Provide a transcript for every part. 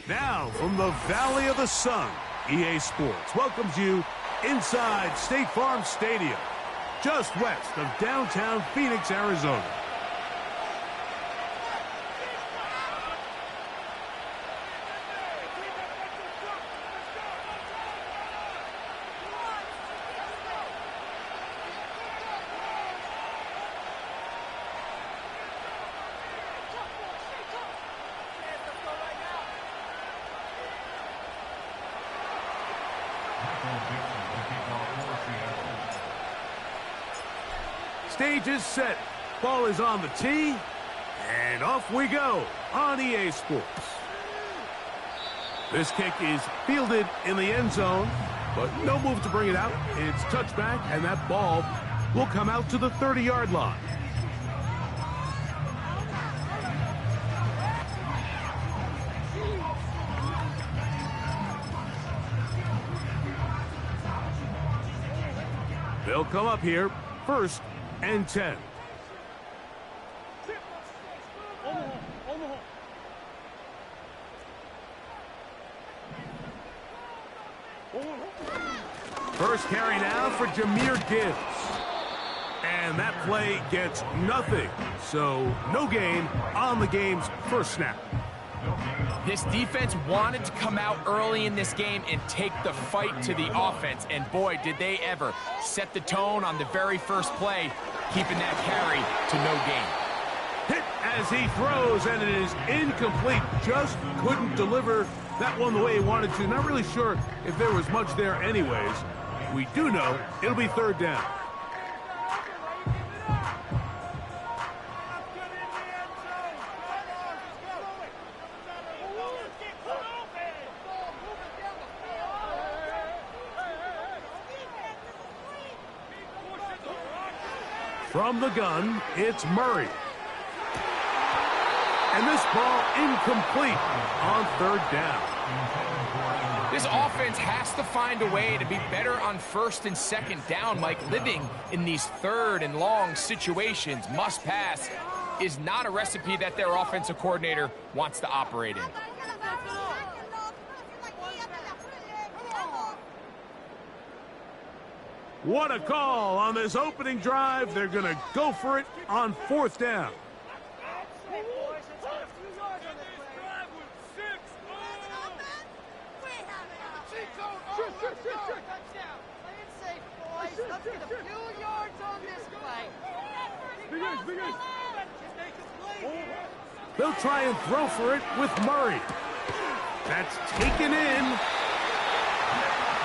Now, from the Valley of the Sun, EA Sports welcomes you inside State Farm Stadium, just west of downtown Phoenix, Arizona. Stage is set. Ball is on the tee. And off we go on EA Sports. This kick is fielded in the end zone, but no move to bring it out. It's touchback, and that ball will come out to the 30-yard line. They'll come up here, 1st and 10. First carry now for Jahmyr Gibbs. And that play gets nothing. So no gain on the game's first snap. This defense wanted to come out early in this game and take the fight to the offense. And boy, did they ever set the tone on the very first play, keeping that carry to no gain. Hit as he throws, and it is incomplete. Just couldn't deliver that one the way he wanted to. Not really sure if there was much there anyways. We do know it'll be 3rd down. From the gun, it's Murray. And this ball incomplete on 3rd down. This offense has to find a way to be better on 1st and 2nd down, Mike. Living in these 3rd and long situations, must pass, is not a recipe that their offensive coordinator wants to operate in. What a call on this opening drive. They're going to go for it on 4th down. They'll try and throw for it with Murray. That's taken in.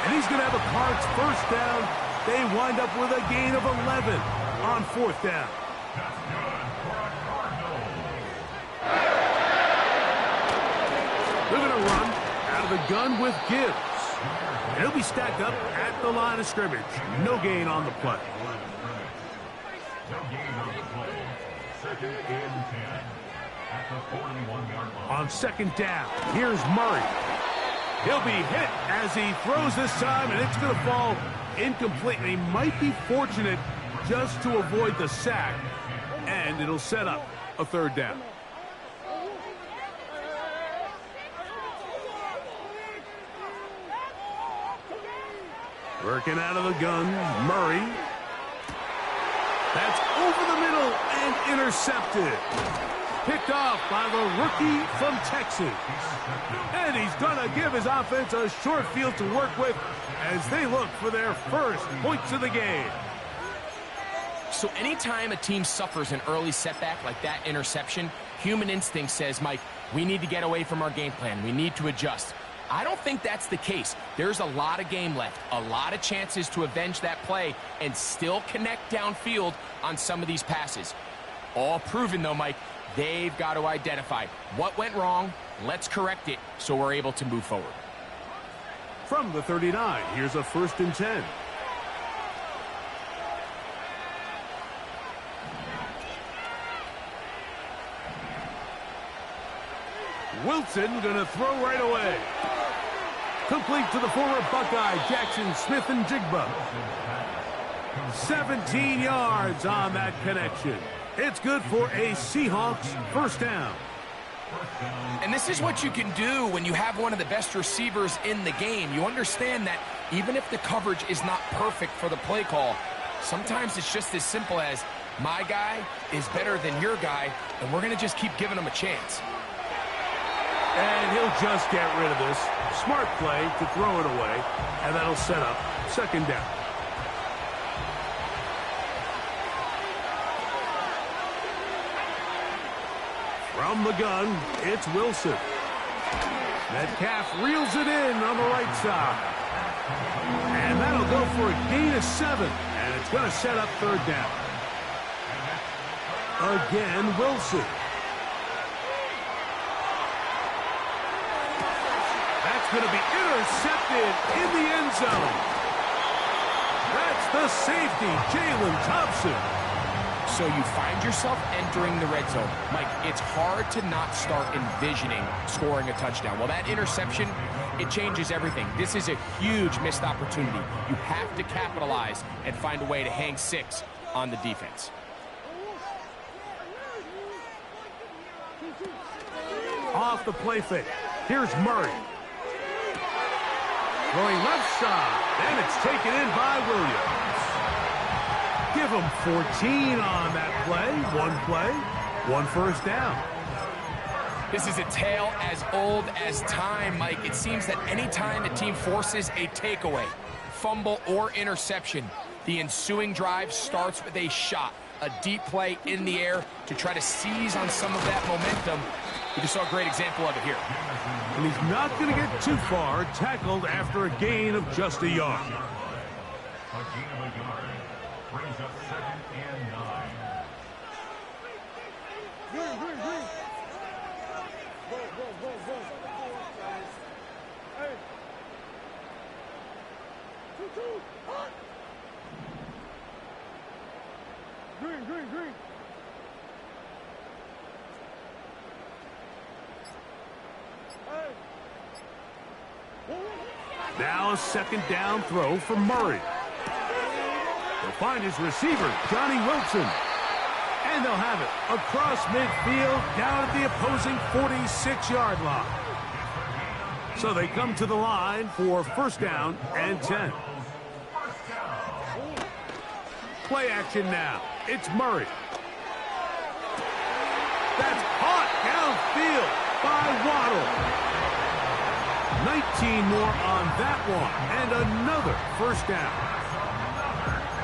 And he's going to have a Cards 1st down. They wind up with a gain of 11 on 4th down. They're going to run out of the gun with Gibbs. And he'll be stacked up at the line of scrimmage. No gain on the play. On 2nd down, here's Murray. He'll be hit as he throws this time, and it's going to fall incomplete. And he might be fortunate just to avoid the sack, and it'll set up a 3rd down. Working out of the gun, Murray. That's over the middle and intercepted. Picked off by the rookie from Texas. And he's going to give his offense a short field to work with as they look for their first points of the game. So anytime a team suffers an early setback like that interception, human instinct says, Mike, we need to get away from our game plan. We need to adjust. I don't think that's the case. There's a lot of game left, a lot of chances to avenge that play and still connect downfield on some of these passes. All proven, though, Mike, they've got to identify what went wrong, let's correct it so we're able to move forward. From the 39, here's a 1st and 10. Wilson gonna throw right away. Complete to the former Buckeye, Jackson Smith-Njigba. 17 yards on that connection. It's good for a Seahawks 1st down. And this is what you can do when you have one of the best receivers in the game. You understand that even if the coverage is not perfect for the play call, sometimes it's just as simple as my guy is better than your guy, and we're going to just keep giving him a chance. And he'll just get rid of this. Smart play to throw it away, and that'll set up 2nd down. From the gun, it's Wilson. Metcalf reels it in on the right side. And that'll go for a gain of 7, and it's going to set up 3rd down. Again, Wilson. Going to be intercepted in the end zone. That's the safety, Jalen Thompson. So you find yourself entering the red zone. Mike, it's hard to not start envisioning scoring a touchdown. Well, that interception, it changes everything. This is a huge missed opportunity. You have to capitalize and find a way to hang 6 on the defense. Off the play fake. Here's Murray. Going left side, and it's taken in by Williams. Give him 14 on that play. 1 1st down. This is a tale as old as time, Mike. It seems that any time a team forces a takeaway, fumble, or interception, the ensuing drive starts with a shot, a deep play in the air to try to seize on some of that momentum. We just saw a great example of it here. And he's not going to get too far, tackled after a gain of just a yard. A gain of a yard brings up 2nd and 9. Green. Now a 2nd down throw for Murray. He'll find his receiver, Johnny Wilson. And they'll have it across midfield down at the opposing 46-yard line. So they come to the line for 1st down and 10. Play action now. It's Murray. That's caught downfield by Waddle. 19 more on that one, and another 1st down.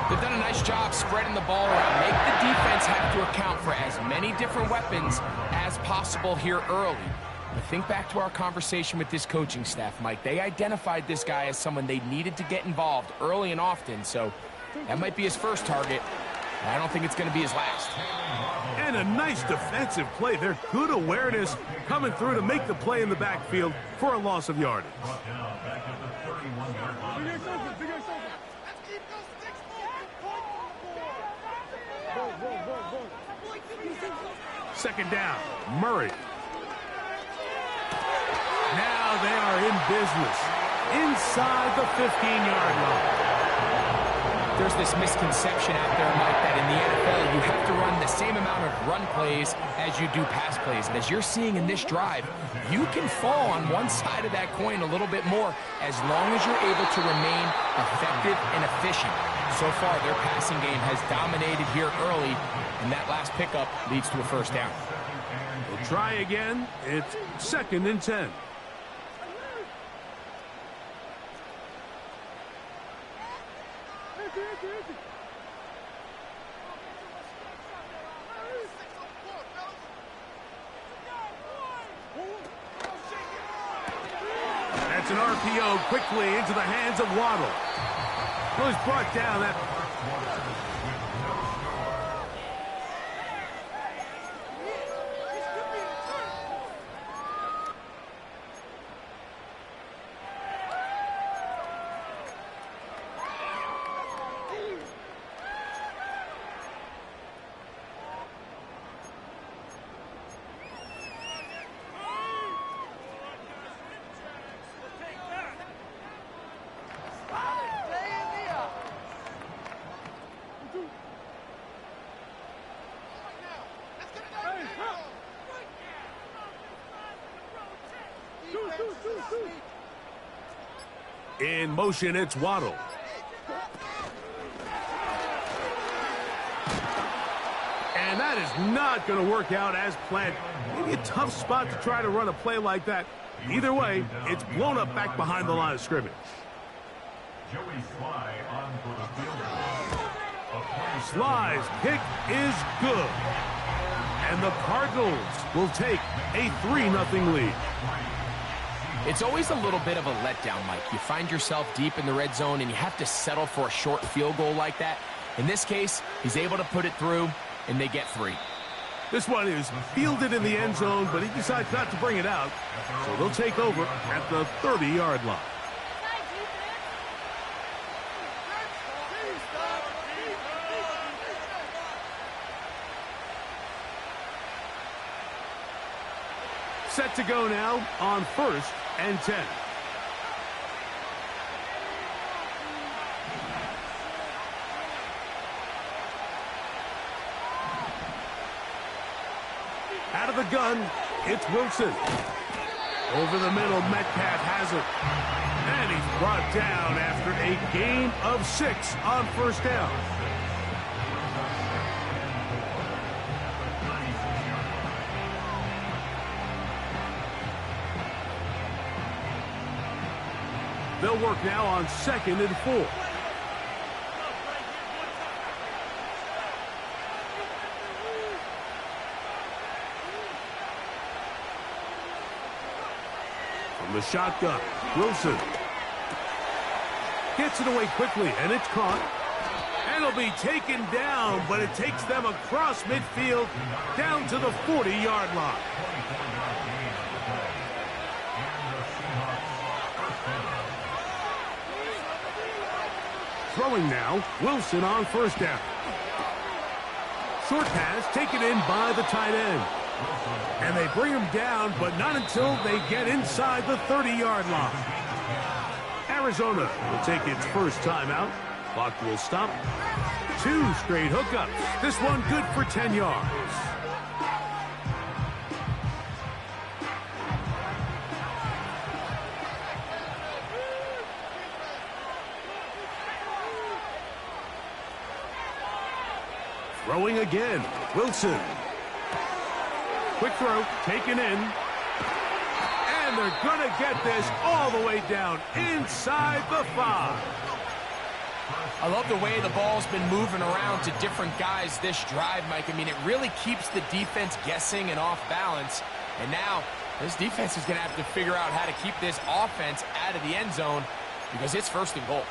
They've done a nice job spreading the ball around. Make the defense have to account for as many different weapons as possible here early. But think back to our conversation with this coaching staff, Mike. They identified this guy as someone they needed to get involved early and often, so that might be his first target. I don't think it's going to be his last. And a nice defensive play. They're good awareness coming through to make the play in the backfield for a loss of yardage. Second down, Murray. Now they are in business inside the 15-yard line. There's this misconception out there, Mike, that in the NFL you have to run the same amount of run plays as you do pass plays. And as you're seeing in this drive, you can fall on one side of that coin a little bit more as long as you're able to remain effective and efficient. So far, their passing game has dominated here early, and that last pickup leads to a 1st down. We'll try again. It's 2nd and 10. Gets an RPO quickly into the hands of Waddle. Was brought down. That in motion, it's Waddle. And that is not going to work out as planned. Maybe a tough spot to try to run a play like that. Either way, it's blown up back behind the line of scrimmage. Joey Sly on for the field goal. Sly's kick is good. And the Cardinals will take a 3-0 lead. It's always a little bit of a letdown, Mike. You find yourself deep in the red zone and you have to settle for a short field goal like that. In this case, he's able to put it through, and they get 3. This one is fielded in the end zone, but he decides not to bring it out. So they'll take over at the 30-yard line. Set to go now on 1st and 10. Out of the gun, it's Wilson. Over the middle, Metcalf has it. And he's brought down after a gain of 6 on 1st down. They'll work now on 2nd and 4. From the shotgun, Wilson gets it away quickly, and it's caught. And it'll be taken down, but it takes them across midfield down to the 40-yard line. Throwing now, Wilson on 1st down. Short pass taken in by the tight end. And they bring him down, but not until they get inside the 30-yard line. Arizona will take its first timeout. Clock will stop. 2 straight hookups. This one good for 10 yards. Throwing again, Wilson. Quick throw, taken in. And they're going to get this all the way down inside the 5. I love the way the ball's been moving around to different guys this drive, Mike. I mean, it really keeps the defense guessing and off balance. And now, this defense is going to have to figure out how to keep this offense out of the end zone because it's 1st and goal.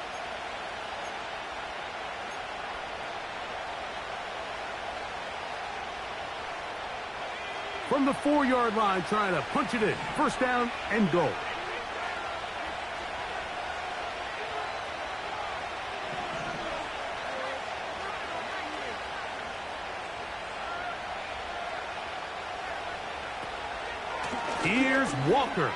From the 4-yard line, trying to punch it in. 1st down and goal. Here's Walker.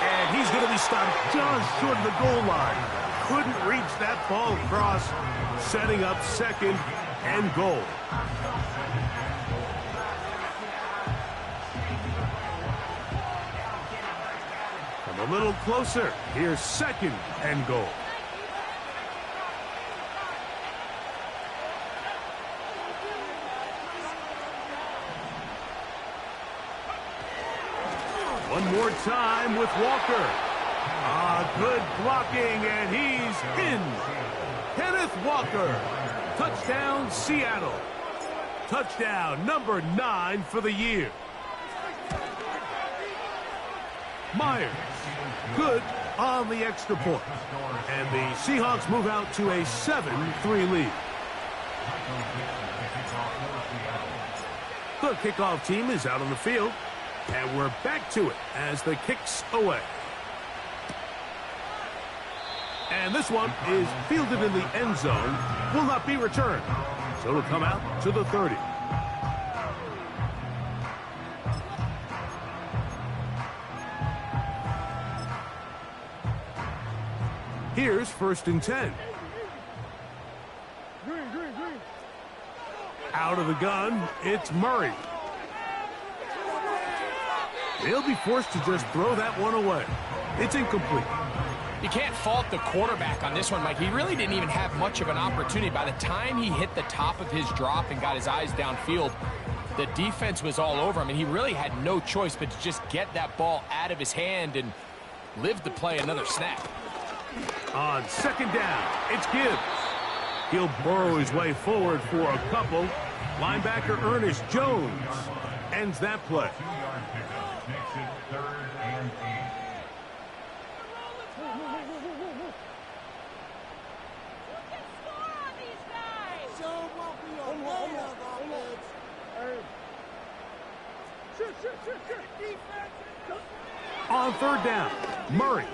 And he's going to be stopped just short of the goal line. Couldn't reach that ball across, setting up 2nd and goal. A little closer. Here's 2nd and goal. One more time with Walker. Good blocking, and he's in. Kenneth Walker. Touchdown, Seattle. Touchdown number 9 for the year. Myers. Good on the extra point. And the Seahawks move out to a 7-3 lead. The kickoff team is out on the field. And we're back to it as the kick's away. And this one is fielded in the end zone. Will not be returned. So it'll come out to the 30. Here's 1st and 10. Out of the gun, it's Murray. They'll be forced to just throw that one away. It's incomplete. You can't fault the quarterback on this one, Mike. He really didn't even have much of an opportunity. By the time he hit the top of his drop and got his eyes downfield, the defense was all over him, and he really had no choice but to just get that ball out of his hand and live to play another snap. On 2nd down, it's Gibbs. He'll burrow his way forward for a couple. Linebacker Ernest Jones ends that play. 2-yard pickup makes it 3rd and 8. On 3rd down, Murray.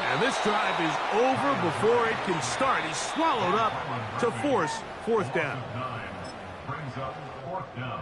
And this drive is over before it can start. He's swallowed up to force 4th down. Brings up 4th down.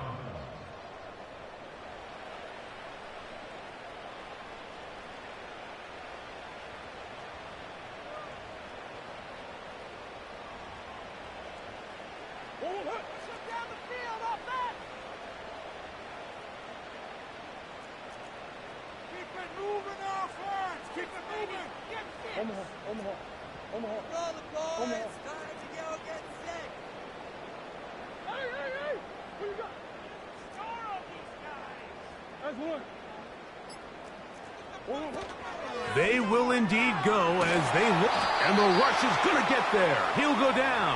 They will indeed go as they look, and the rush is going to get there. He'll go down.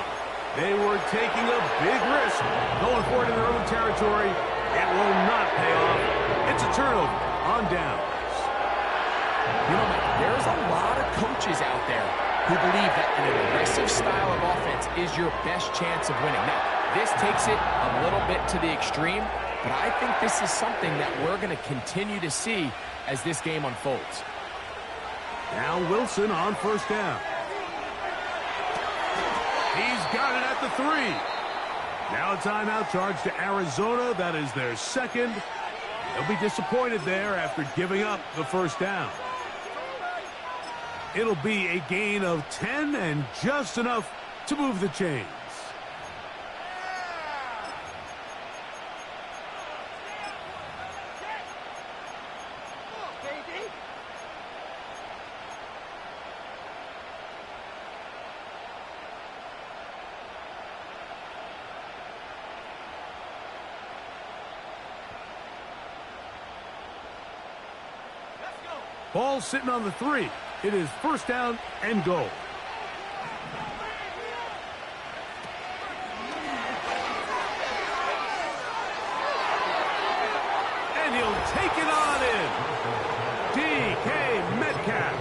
They were taking a big risk, going for it in their own territory. It will not pay off. It's a turnover on downs. You know, Mike, there's a lot of coaches out there who believe that an aggressive style of offense is your best chance of winning. Now, this takes it a little bit to the extreme, but I think this is something that we're going to continue to see as this game unfolds. Now Wilson on 1st down. He's got it at the 3. Now a timeout charge to Arizona. That is their 2nd. They'll be disappointed there after giving up the 1st down. It'll be a gain of 10 and just enough to move the chains. Ball sitting on the 3. It is 1st down and goal. And he'll take it on in. DK Metcalf.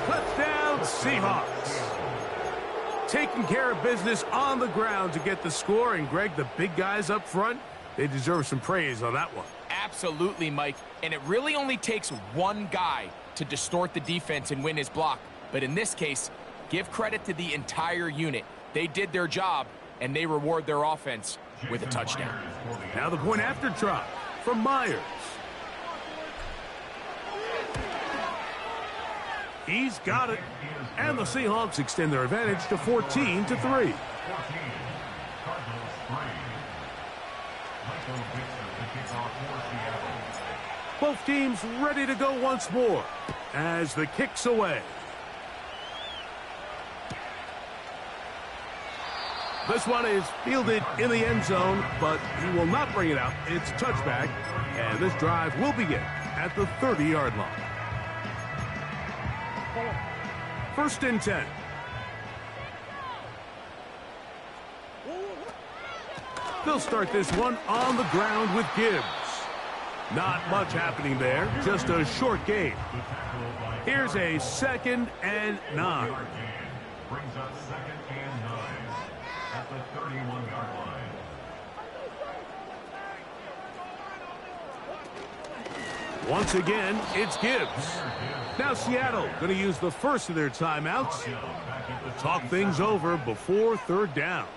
Touchdown Seahawks. Taking care of business on the ground to get the score. And Greg, the big guys up front, they deserve some praise on that one. Absolutely, Mike. And it really only takes one guy to distort the defense and win his block. But in this case, give credit to the entire unit. They did their job, and they reward their offense with a touchdown. Now the point after try from Myers. He's got it. And the Seahawks extend their advantage to 14-3. Both teams ready to go once more as the kick's away. This one is fielded in the end zone, but he will not bring it out. It's a touchback, and this drive will begin at the 30-yard line. 1st and 10. They'll start this one on the ground with Gibbs. Not much happening there, just a short game. Here's a 2nd and 9. Brings up 2nd and 9 at the 31-yard line. Once again, it's Gibbs. Now Seattle going to use the first of their timeouts to talk things over before 3rd down.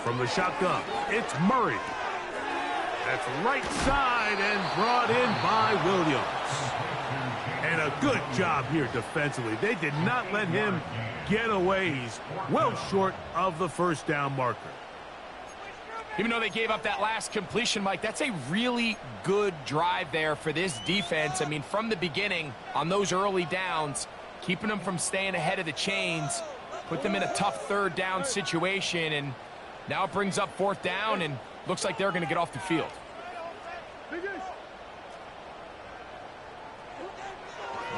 From the shotgun, it's Murray. That's right side and brought in by Williams. And a good job here defensively. They did not let him get away. He's well short of the 1st down marker. Even though they gave up that last completion, Mike, that's a really good drive there for this defense. I mean, from the beginning, on those early downs, keeping them from staying ahead of the chains, put them in a tough 3rd down situation, and now it brings up 4th down, and looks like they're going to get off the field.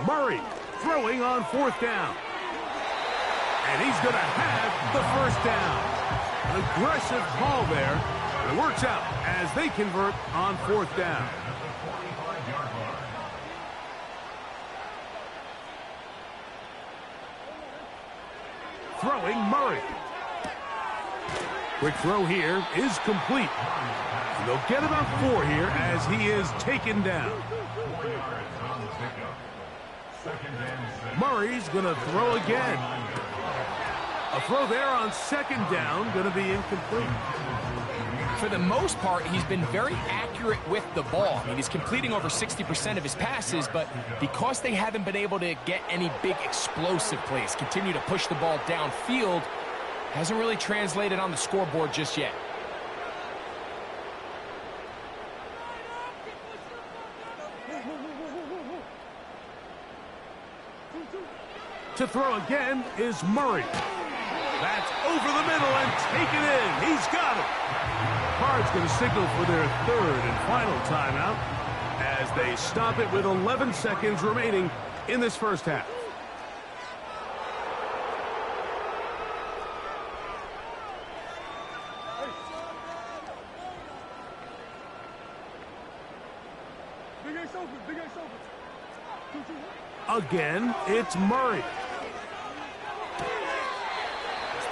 Murray throwing on 4th down. And he's going to have the 1st down. An aggressive call there. And it works out as they convert on 4th down. Throwing Murray. Quick throw here is complete. And they'll get about 4 here as he is taken down. Murray's going to throw again. A throw there on 2nd down, going to be incomplete. For the most part, he's been very accurate with the ball. I mean, he's completing over 60% of his passes, but because they haven't been able to get any big explosive plays, continue to push the ball downfield, hasn't really translated on the scoreboard just yet. To throw again is Murray. That's over the middle and taken in. He's got it. Cards going to signal for their 3rd and final timeout as they stop it with 11 seconds remaining in this 1st half. Again, it's Murray.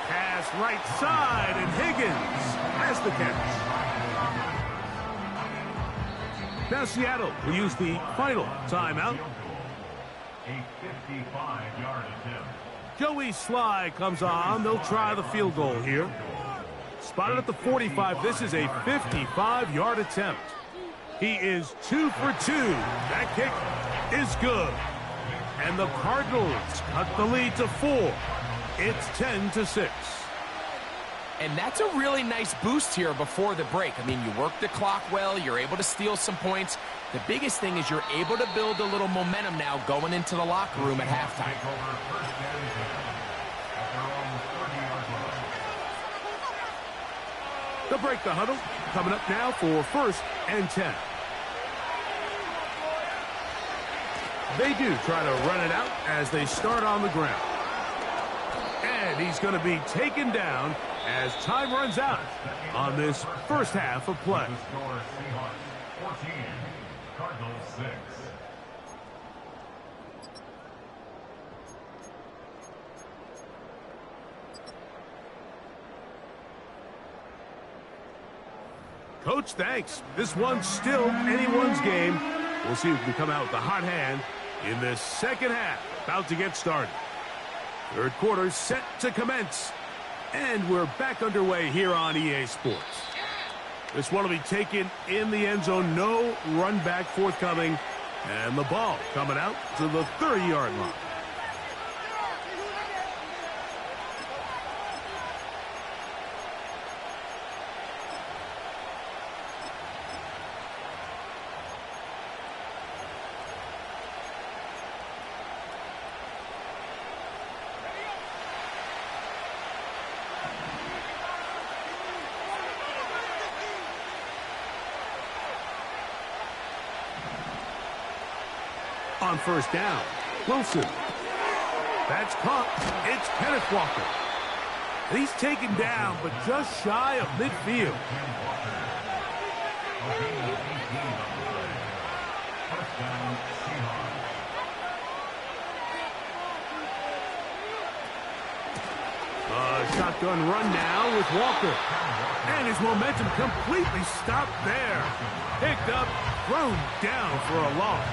Pass right side, and Higgins has the catch. Now Seattle will use the final timeout. A 55-yard attempt. Joey Sly comes on. They'll try the field goal here. Spotted at the 45. This is a 55-yard attempt. He is 2 for 2. That kick is good. And the Cardinals cut the lead to 4. It's 10-6. And that's a really nice boost here before the break. I mean, you work the clock well. You're able to steal some points. The biggest thing is you're able to build a little momentum now going into the locker room at halftime. They'll break the huddle. Coming up now for 1st and 10. They do try to run it out as they start on the ground. And he's going to be taken down as time runs out on this 1st half of play. Seahawks 14, Cardinals 6. Coach, thanks. This one's still anyone's game. We'll see who can come out with the hot hand in this 2nd half. About to get started. 3rd quarter set to commence. And we're back underway here on EA Sports. This one will be taken in the end zone. No run back forthcoming. And the ball coming out to the 30-yard line. On 1st down, Wilson. That's caught. It's Kenneth Walker. And he's taken down, but just shy of midfield. Shotgun run now with Walker. And his momentum completely stopped there. Picked up, thrown down for a loss.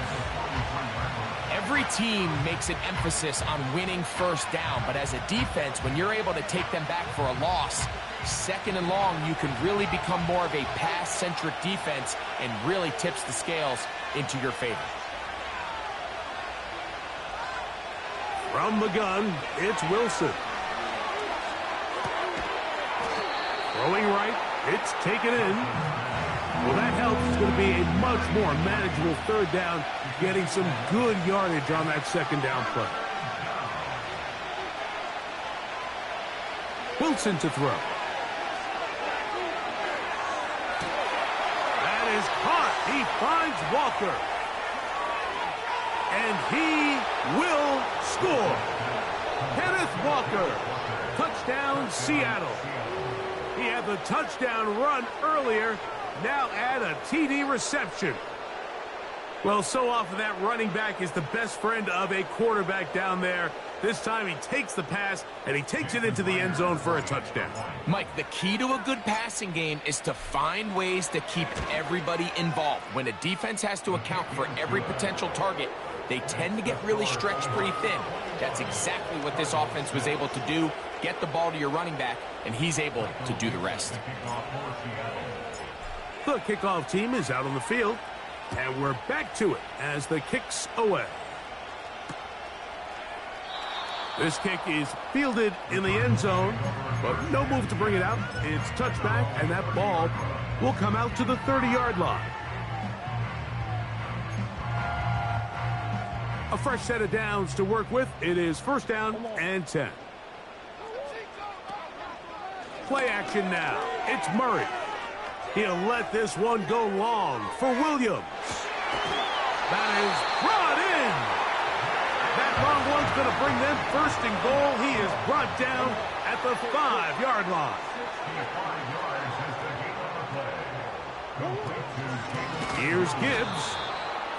Every team makes an emphasis on winning first down, but as a defense, when you're able to take them back for a loss, second and long, you can really become more of a pass-centric defense and really tips the scales into your favor. From the gun, it's Wilson. Throwing right, it's taken in. Well, that helps. It's going to be a much more manageable third down, getting some good yardage on that second down play. Wilson to throw. That is caught. He finds Walker. And he will score. Kenneth Walker. Touchdown, Seattle. He had the touchdown run earlier. Now add a TD reception. Well, so often that running back is the best friend of a quarterback down there. This time he takes the pass, and he takes it into the end zone for a touchdown. Mike, the key to a good passing game is to find ways to keep everybody involved. When a defense has to account for every potential target, they tend to get really stretched pretty thin. That's exactly what this offense was able to do. Get the ball to your running back, and he's able to do the rest. The kickoff team is out on the field, and we're back to it as the kick's away. This kick is fielded in the end zone, but no move to bring it out. It's touchback, and that ball will come out to the 30-yard line. A fresh set of downs to work with. It is first down and 10. Play action now. It's Murray. He'll let this one go long for Williams. That is brought in. That long one's going to bring them first and goal. He is brought down at the 5-yard line. Here's Gibbs.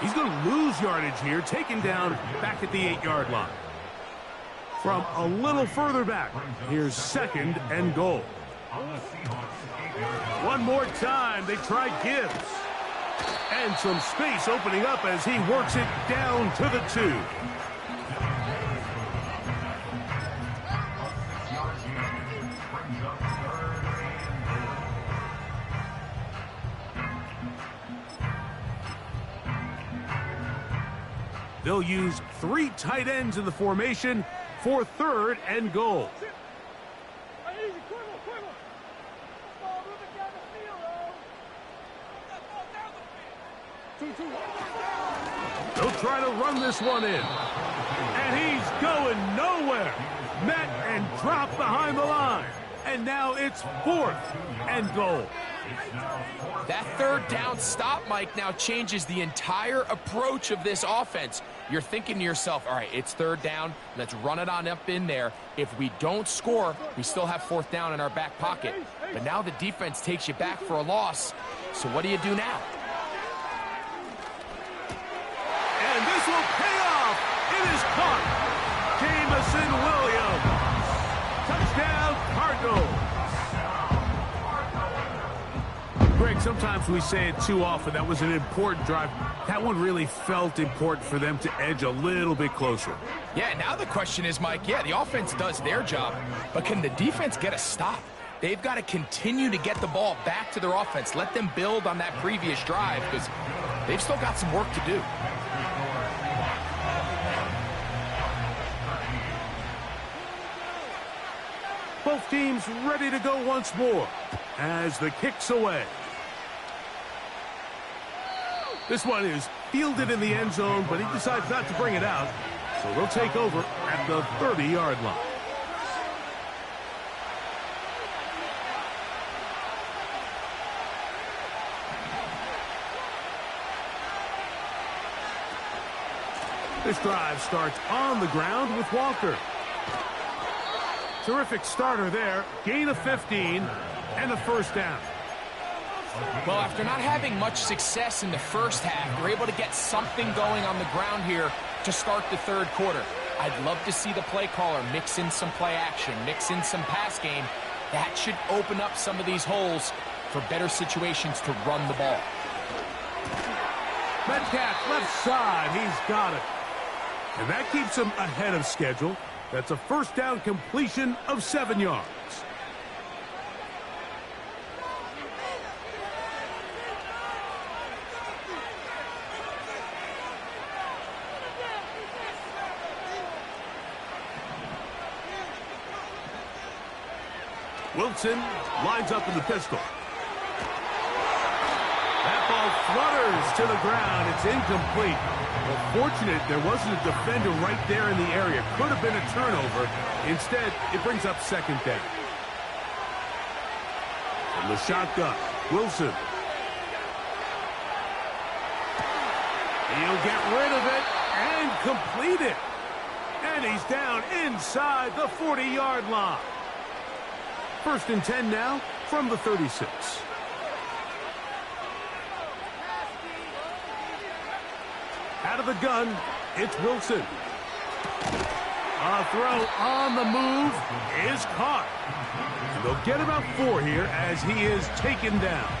He's going to lose yardage here, taken down back at the 8-yard line. From a little further back, here's second and goal. One more time, they try Gibbs. And some space opening up as he works it down to the 2. They'll use 3 tight ends in the formation for third and goal. They'll try to run this one in. And he's going nowhere. Met and dropped behind the line. And now it's fourth and goal. That third down stop, Mike, now changes the entire approach of this offense. You're thinking to yourself, all right, it's third down. Let's run it on up in there. If we don't score, we still have fourth down in our back pocket. But now the defense takes you back for a loss. So what do you do now? And this will pay off. It is caught. Jamison Williams. Touchdown, Cardinals. Greg, sometimes we say it too often. That was an important drive. That one really felt important for them to edge a little bit closer. Yeah, now the question is, Mike, yeah, the offense does their job, but can the defense get a stop? They've got to continue to get the ball back to their offense. Let them build on that previous drive because they've still got some work to do. Both teams ready to go once more as the kick's away. This one is fielded in the end zone, but he decides not to bring it out. So they'll take over at the 30-yard line. This drive starts on the ground with Walker. Terrific starter there. Gain of 15 and a first down. Well, after not having much success in the first half, we're able to get something going on the ground here to start the third quarter. I'd love to see the play caller mix in some play action, mix in some pass game. That should open up some of these holes for better situations to run the ball. Metcalf left side. He's got it. And that keeps him ahead of schedule. That's a first down completion of 7 yards. Wilson lines up in the pistol. That ball flutters to the ground. It's incomplete. Well, fortunate there wasn't a defender right there in the area. Could have been a turnover. Instead, it brings up second down. From the shotgun, Wilson. He'll get rid of it and complete it. And he's down inside the 40-yard line. First and 10 now from the 36. Out of the gun, it's Wilson. A throw on the move is caught. And they'll get about 4 here as he is taken down.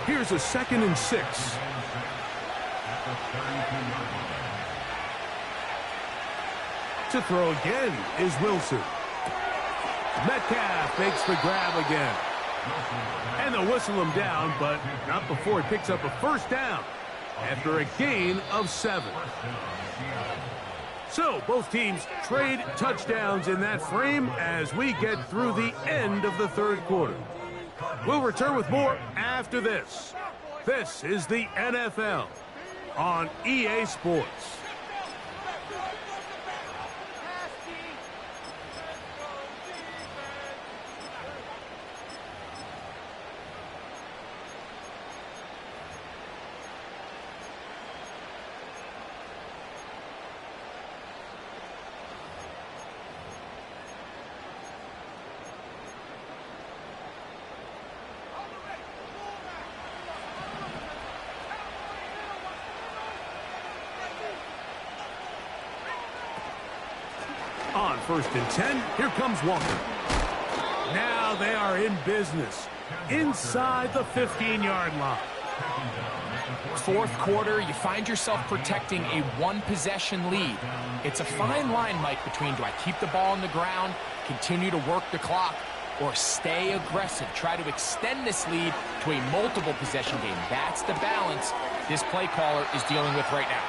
Here's a 2nd and 6. To throw again is Wilson. Metcalf makes the grab again. And they'll whistle him down, but not before he picks up a first down after a gain of 7. So both teams trade touchdowns in that frame as we get through the end of the third quarter. We'll return with more after this. This is the NFL on EA Sports. On 1st and 10, here comes Walker. Now they are in business inside the 15-yard line. Fourth quarter, you find yourself protecting a one-possession lead. It's a fine line, Mike, between do I keep the ball on the ground, continue to work the clock, or stay aggressive, try to extend this lead to a multiple-possession game. That's the balance this play caller is dealing with right now.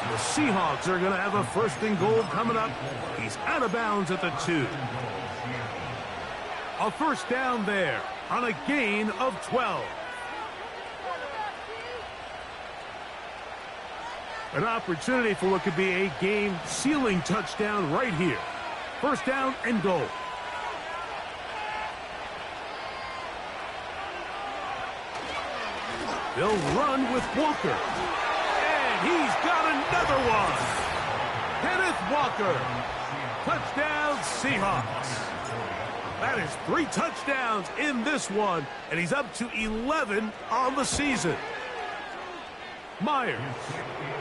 The Seahawks are going to have a 1st and goal coming up. He's out of bounds at the 2. A first down there on a gain of 12. An opportunity for what could be a game-sealing touchdown right here. First down and goal. They'll run with Walker. He's got another one. Kenneth Walker. Touchdown, Seahawks. That is 3 touchdowns in this one, and he's up to 11 on the season. Myers,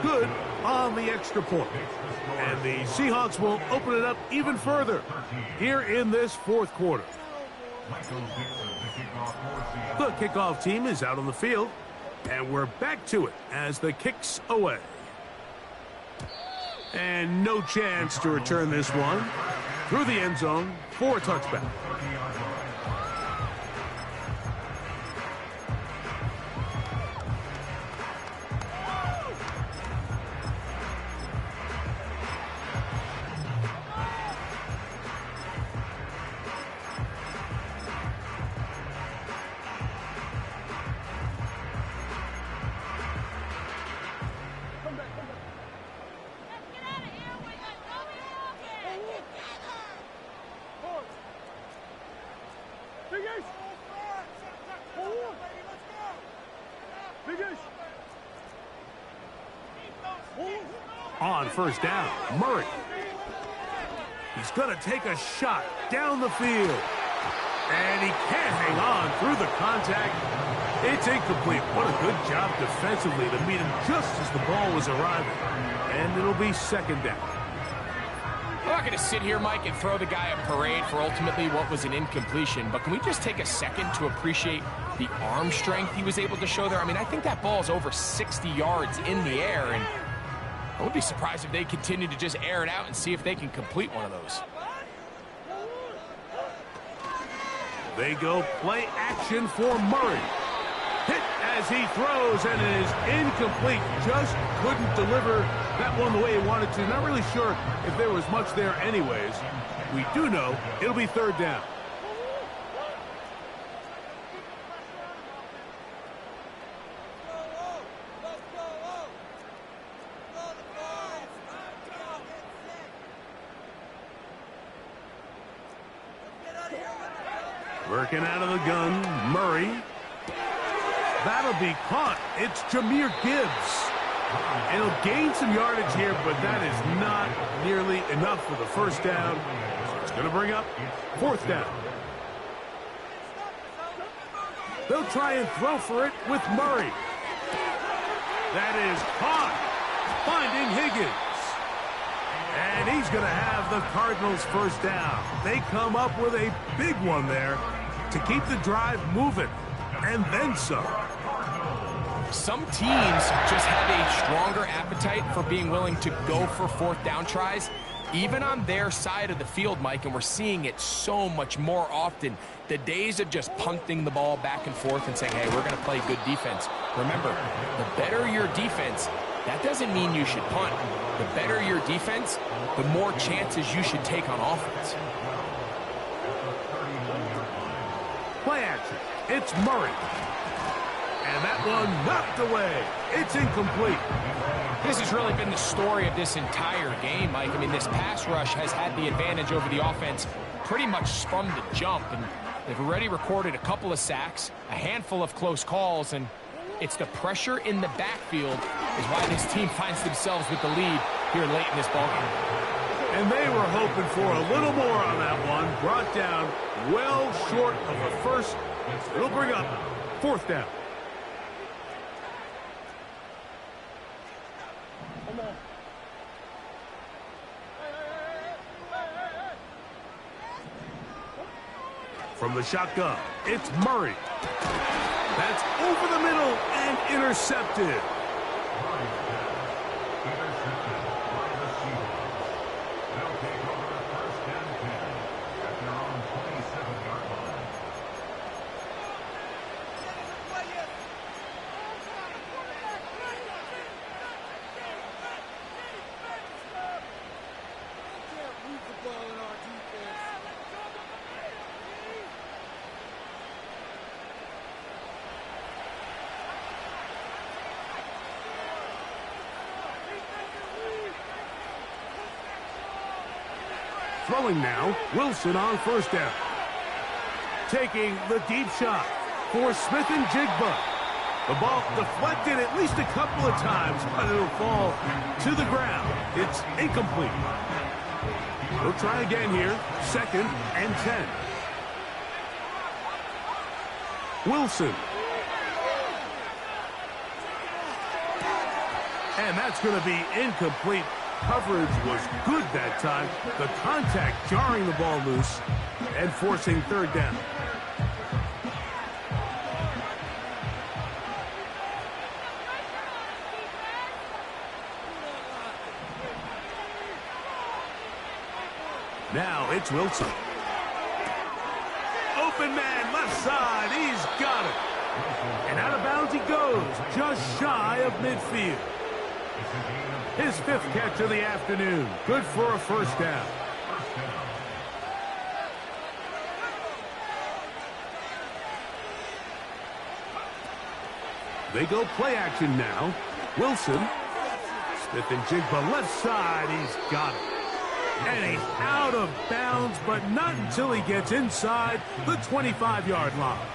good on the extra point. And the Seahawks will open it up even further here in this fourth quarter. The kickoff team is out on the field. And we're back to it as the kick's away. And no chance to return this one through the end zone for a touchback. on first down. Murray. He's going to take a shot down the field. And he can't hang on through the contact. It's incomplete. What a good job defensively to meet him just as the ball was arriving. And it'll be second down. I'm not going to sit here, Mike, and throw the guy a parade for ultimately what was an incompletion, but can we just take a second to appreciate the arm strength he was able to show there? I mean, I think that ball is over 60 yards in the air, and I would be surprised if they continue to just air it out and see if they can complete one of those. They go play action for Murray. Hit as he throws, and it is incomplete. Just couldn't deliver that one the way he wanted to. Not really sure if there was much there anyways. We do know it'll be third down. Working out of the gun, Murray. That'll be caught. It's Jahmyr Gibbs. And he'll gain some yardage here, but that is not nearly enough for the first down. So it's going to bring up fourth down. They'll try and throw for it with Murray. That is caught. Finding Higgins. And he's going to have the Cardinals first down. They come up with a big one there to keep the drive moving. And then some. Some teams just have a stronger appetite for being willing to go for fourth down tries, even on their side of the field, Mike, and we're seeing it so much more often. The days of just punting the ball back and forth and saying, hey, we're going to play good defense. Remember, the better your defense, that doesn't mean you should punt. The better your defense, the more chances you should take on offense. Play action. It's Murray. And that one knocked away. It's incomplete. This has really been the story of this entire game, Mike. I mean, this pass rush has had the advantage over the offense pretty much from the jump. And they've already recorded a couple of sacks, a handful of close calls, and it's the pressure in the backfield is why this team finds themselves with the lead here late in this ballgame. And they were hoping for a little more on that one. Brought down well short of the first. It'll bring up fourth down. From the shotgun, it's Murray. That's over the middle and intercepted. Throwing now, Wilson on first down. Taking the deep shot for Smith and Jigba. The ball deflected at least a couple of times, but it'll fall to the ground. It's incomplete. We'll try again here, second and 10. Wilson. And that's going to be incomplete. Coverage was good that time. The contact jarring the ball loose and forcing third down. Now it's Wilson. Open man, left side. He's got it. And out of bounds he goes, just shy of midfield. His fifth catch of the afternoon. Good for a first down. They go play action now. Wilson. Smith and Jigba left side. He's got it. And he's out of bounds, but not until he gets inside the 25-yard line.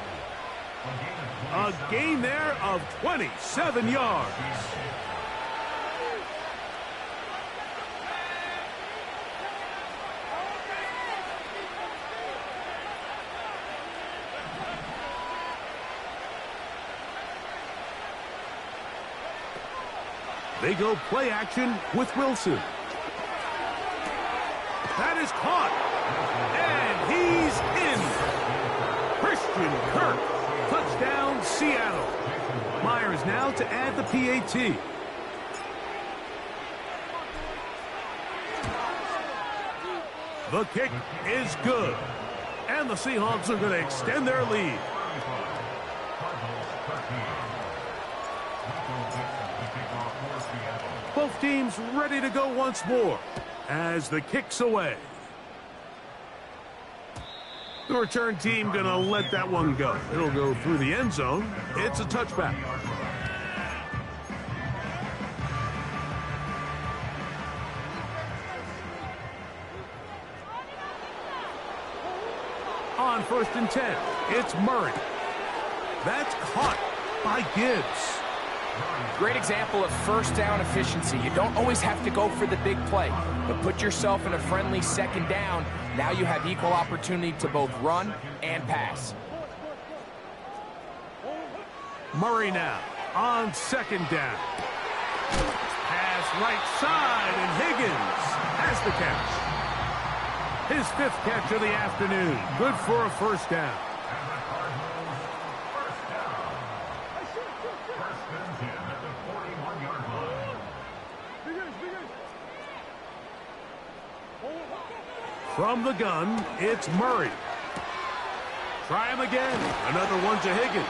A gain there of 27 yards. They go play action with Wilson. That is caught. And he's in. Christian Kirk. Touchdown, Seattle. Myers now to add the PAT. The kick is good. And the Seahawks are going to extend their lead. Both teams ready to go once more as the kick's away. The return team going to let that one go. It'll go through the end zone. It's a touchback. On 1st and 10, it's Murray. That's caught by Gibbs. Great example of first down efficiency. You don't always have to go for the big play, but put yourself in a friendly second down. Now you have equal opportunity to both run and pass. Murray now on 2nd down. Pass right side, and Higgins has the catch. His 5th catch of the afternoon. Good for a first down. From the gun, it's Murray. Try him again. Another one to Higgins.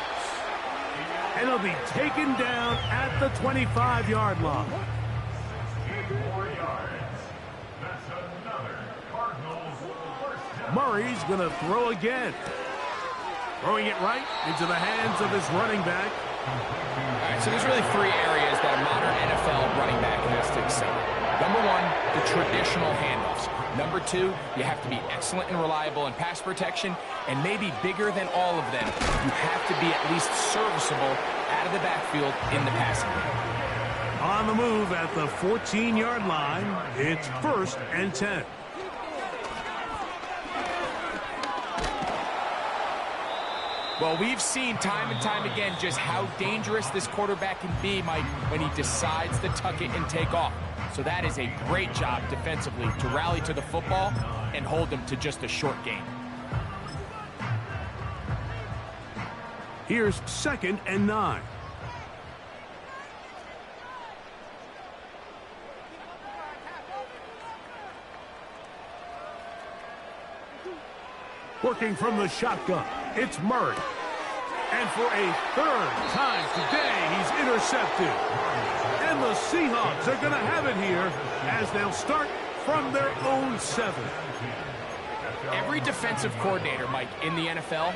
And he'll be taken down at the 25-yard line. 4 yards. That's another Cardinals first down. Murray's going to throw again. Throwing it right into the hands of his running back. All right, so there's really 3 areas that a modern NFL running back has to excel. Number 1, the traditional handoffs. Number 2, you have to be excellent and reliable in pass protection, and maybe bigger than all of them, you have to be at least serviceable out of the backfield in the passing game. On the move at the 14-yard line, it's 1st and 10. Well, we've seen time and time again just how dangerous this quarterback can be, Mike, when he decides to tuck it and take off. So that is a great job defensively to rally to the football and hold them to just a short gain. Here's 2nd and 9. Working from the shotgun, it's Murray. And for a 3rd time today, he's intercepted. And the Seahawks are going to have it here as they'll start from their own 7. Every defensive coordinator, Mike, in the NFL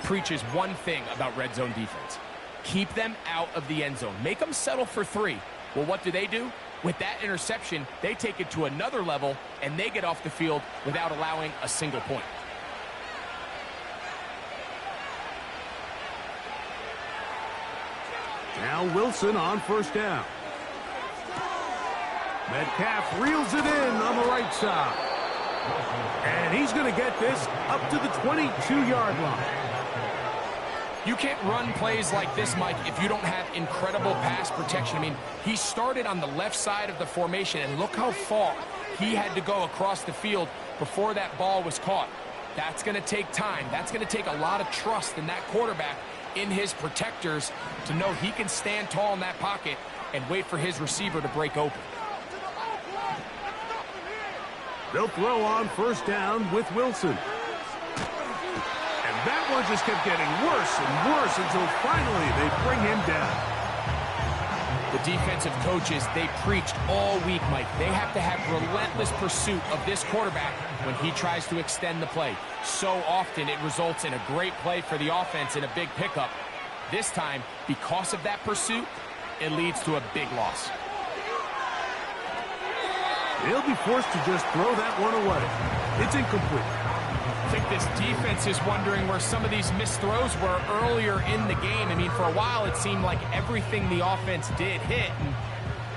preaches one thing about red zone defense. Keep them out of the end zone. Make them settle for 3. Well, what do? With that interception, they take it to another level, and they get off the field without allowing a single point. Now Wilson on 1st down. Metcalf reels it in on the right side. And he's going to get this up to the 22-yard line. You can't run plays like this, Mike, if you don't have incredible pass protection. I mean, he started on the left side of the formation, and look how far he had to go across the field before that ball was caught. That's going to take time. That's going to take a lot of trust in that quarterback, in his protectors, to know he can stand tall in that pocket and wait for his receiver to break open. They'll throw on 1st down with Wilson. And that one just kept getting worse and worse until finally they bring him down. The defensive coaches, they preached all week, Mike. They have to have relentless pursuit of this quarterback when he tries to extend the play. So often it results in a great play for the offense and a big pickup. This time, because of that pursuit, it leads to a big loss. He'll be forced to just throw that one away. It's incomplete. I think this defense is wondering where some of these missed throws were earlier in the game. I mean, for a while it seemed like everything the offense did hit. And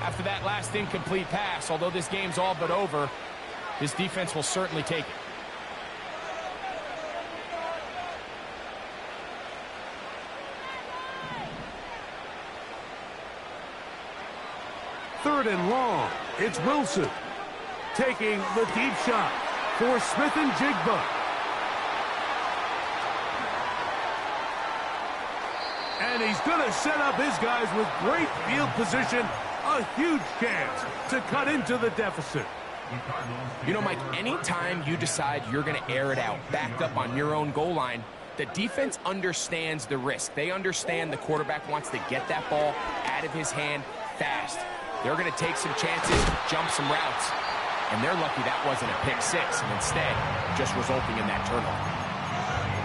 after that last incomplete pass, although this game's all but over, this defense will certainly take it. 3rd and long. It's Wilson taking the deep shot for Smith and Jigba. And he's going to set up his guys with great field position. A huge chance to cut into the deficit. You know, Mike, anytime you decide you're going to air it out, backed up on your own goal line, the defense understands the risk. They understand the quarterback wants to get that ball out of his hand fast. They're going to take some chances, jump some routes, and they're lucky that wasn't a pick six, and instead just resulting in that turnover.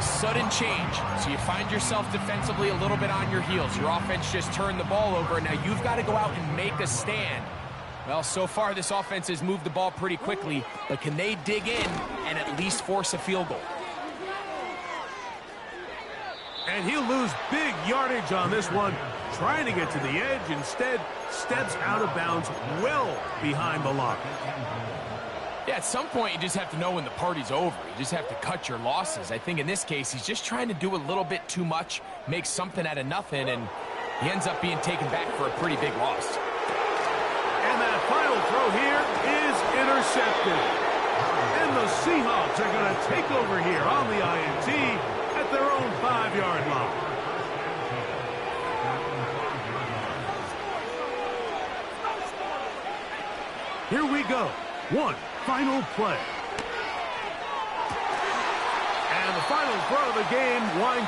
Sudden change, so you find yourself defensively a little bit on your heels. Your offense just turned the ball over, and now you've got to go out and make a stand. Well, so far this offense has moved the ball pretty quickly, but can they dig in and at least force a field goal? And he'll lose big yardage on this one, trying to get to the edge. Instead, steps out of bounds well behind the line. Yeah, at some point, you just have to know when the party's over. You just have to cut your losses. I think in this case, he's just trying to do a little bit too much, make something out of nothing, and he ends up being taken back for a pretty big loss. And that final throw here is intercepted. And the Seahawks are going to take over here on the INT at their own 5-yard line. Here we go. One final play. And the final throw of the game winds